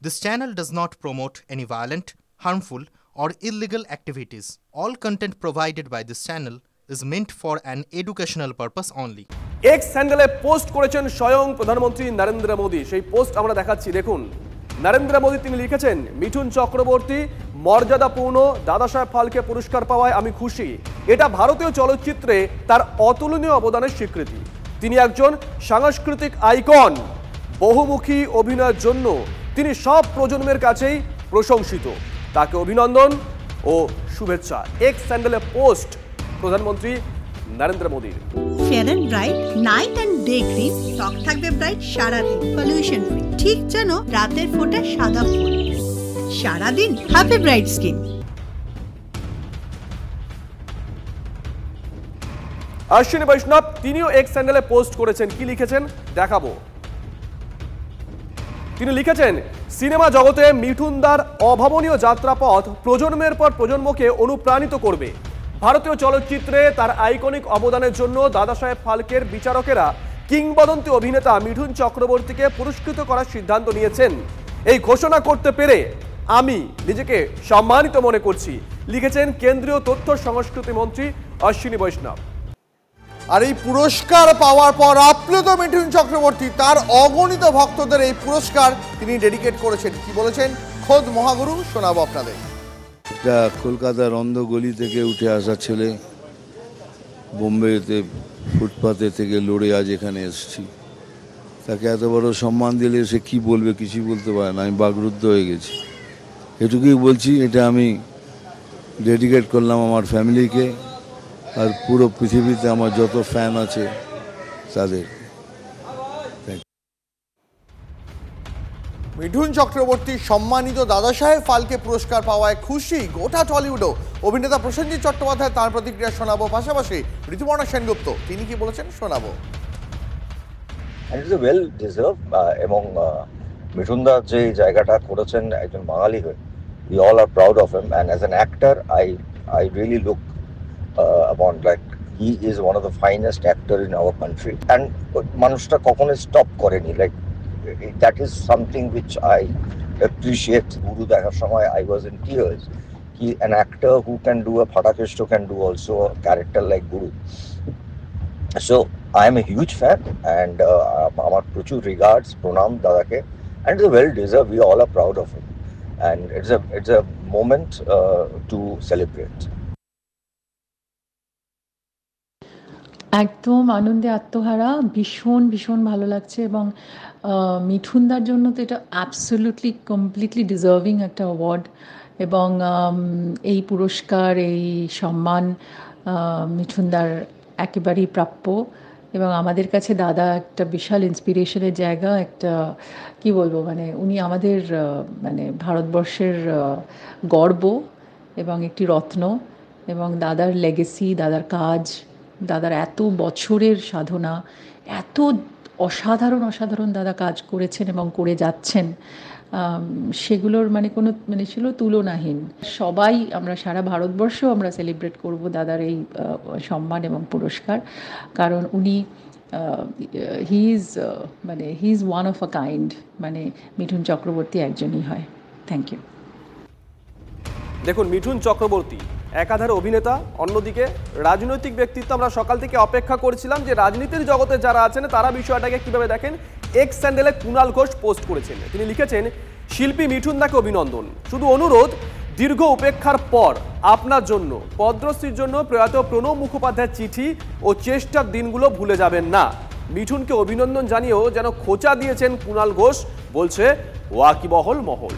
This channel does not promote any violent, harmful, or illegal activities. All content provided by this channel is meant for an educational purpose only. X হ্যান্ডেলে post করেছেন স্বয়ং প্রধানমন্ত্রী নরেন্দ্র মোদী। সেই post আমরা দেখাচ্ছি, দেখুন। নরেন্দ্র মোদী তিনি লিখেছেন, মিঠুন চক্রবর্তী মর্যাদাপূর্ণ দাদাসাহেব ফালকে পুরস্কার পাওয়ায় আমি খুশি। এটা ভারতীয় চলচ্চিত্রে তার অতুলনীয় অবদানের স্বীকৃতি। তিনি একজন সাংস্কৃতিক আইকন। বহুমুখী অভিনয়ের জন্য তিনি সব প্রজন্মের কাছেই প্রশংসিত। তাকে অভিনন্দন ও শুভেচ্ছা। এক্স হ্যান্ডেলে পোস্ট প্রধানমন্ত্রী Narendra Modi. Fair and bright night and day cream, ত্বক থাকবে ব্রাইট সারাদিন, পলিউশন ফ্রি, ঠিক যেন রাতের ফোঁটা সাদা ফুল। সারাদিন হ্যাপি ব্রাইট স্কিন। অশ্বিনী বৈষ্ণব তিনিও এক্স হ্যান্ডেলে পোস্ট করেছেন। কি লিখেছেন দেখাবো। তিনি লিখেছেন, সিনেমা জগতে মিঠুনদার অভাবনীয় যাত্রাপথ প্রজন্মের পর প্রজন্মকে অনুপ্রাণিত করবে। ভারতীয় চলচ্চিত্রে তার আইকনিক অবদানের জন্য দাদাসাহেব ফালকের বিচারকেরা কিংবদন্তি অভিনেতা মিঠুন চক্রবর্তীকে পুরস্কৃত করার সিদ্ধান্ত নিয়েছেন। এই ঘোষণা করতে পেরে আমি নিজেকে সম্মানিত মনে করছি, লিখেছেন কেন্দ্রীয় তথ্য সংস্কৃতি মন্ত্রী অশ্বিনী বৈষ্ণব। আর এই পুরস্কার পাওয়ার পর আপ্লুত মিঠুন চক্রবর্তী তার অগণিত ভক্তদের এই পুরস্কার তিনি ডেডিকেট করেছেন। কি বলেছেন খোদ মহাগুরু শোনাবো আপনাদের। একটা কলকাতার অন্ধ গলি থেকে উঠে আসা ছেলে, বোম্বেতে ফুটপাতে থেকে লড়ে আজ এখানে এসেছি। তাকে এত বড় সম্মান দিলে সে কি বলবে, কিছুই বলতে পারে না। আমি বাকরুদ্ধ হয়ে গেছি। এটুকুই বলছি, এটা আমি ডেডিকেট করলাম আমার ফ্যামিলিকে আর পুরো পৃথিবীতে আমার যত ফ্যান আছে তাদের। মিঠুন চক্রবর্তী সম্মানিত দাদাসাহেব ফালকে পুরস্কার পাওয়ায় খুশি গোটা টলিউডও। অভিনেতা প্রসেনজিৎ চট্টোপাধ্যায় তাঁর প্রতিক্রিয়া শোনাবো, পাশাপাশি ঋতুপর্ণা সেনগুপ্ত তিনি কি বলেছেন শোনাবো। ওয়েল ডিজার্ভ, এবং মিঠুনদা যে জায়গাটা করেছেন একজন বাঙালি হয়ে, we all are proud of him, and as an actor I really look upon, like, he is one of the finest actor in our country, and মানুষটা কখনো স্টপ করেনি, like that is something which I appreciate. Guru দেখার সময় I was in tears. He, an actor who can do a Phatakeshto, can do also a character like Guru. So I am a huge fan, and আমার প্রচুর regards, pranam দাদাকে, and it's well deserved. We all are proud of him, and it's a moment to celebrate. একদম আনন্দে আত্মহারা, ভীষণ ভীষণ ভালো লাগছে। এবং মিঠুনদার জন্য তো এটা অ্যাবসলিউটলি কমপ্লিটলি ডিজার্ভিং একটা অ্যাওয়ার্ড, এবং এই পুরস্কার, এই সম্মান মিঠুনদার একেবারেই প্রাপ্য। এবং আমাদের কাছে দাদা একটা বিশাল ইন্সপিরেশনের জায়গা, একটা কি বলবো, মানে উনি আমাদের মানে ভারতবর্ষের গর্ব এবং একটি রত্ন। এবং দাদার লেগেসি, দাদার কাজ, দাদার এত বছরের সাধনা, এত অসাধারণ অসাধারণ দাদা কাজ করেছেন এবং করে যাচ্ছেন, সেগুলোর মানে কোনো মানে ছিল তুলনাহীন। সবাই আমরা, সারা ভারতবর্ষেও আমরা সেলিব্রেট করব দাদার এই সম্মান এবং পুরস্কার, কারণ উনি he is one of a kind. মানে মিঠুন চক্রবর্তী একজনই হয়। Thank you. দেখুন, মিঠুন চক্রবর্তী একাধারে অভিনেতা, অন্যদিকে রাজনৈতিক ব্যক্তিত্ব। আমরা সকাল থেকে অপেক্ষা করছিলাম যে রাজনীতির জগতে যারা আছেন তারা বিষয়টাকে কিভাবে দেখেন। এক্স স্যান্ডেলে কুণাল ঘোষ পোস্ট করেছেন। তিনি লিখেছেন, শিল্পী মিঠুনদাকে অভিনন্দন, শুধু অনুরোধ, দীর্ঘ উপেক্ষার পর আপনার জন্য পদ্মশ্রীর জন্য প্রয়াত প্রণব মুখোপাধ্যায়ের চিঠি ও চেষ্টার দিনগুলো ভুলে যাবেন না। মিঠুনকে অভিনন্দন জানিয়েও যেন খোঁচা দিয়েছেন কুণাল ঘোষ, বলছে ওয়াকিবহল মহল।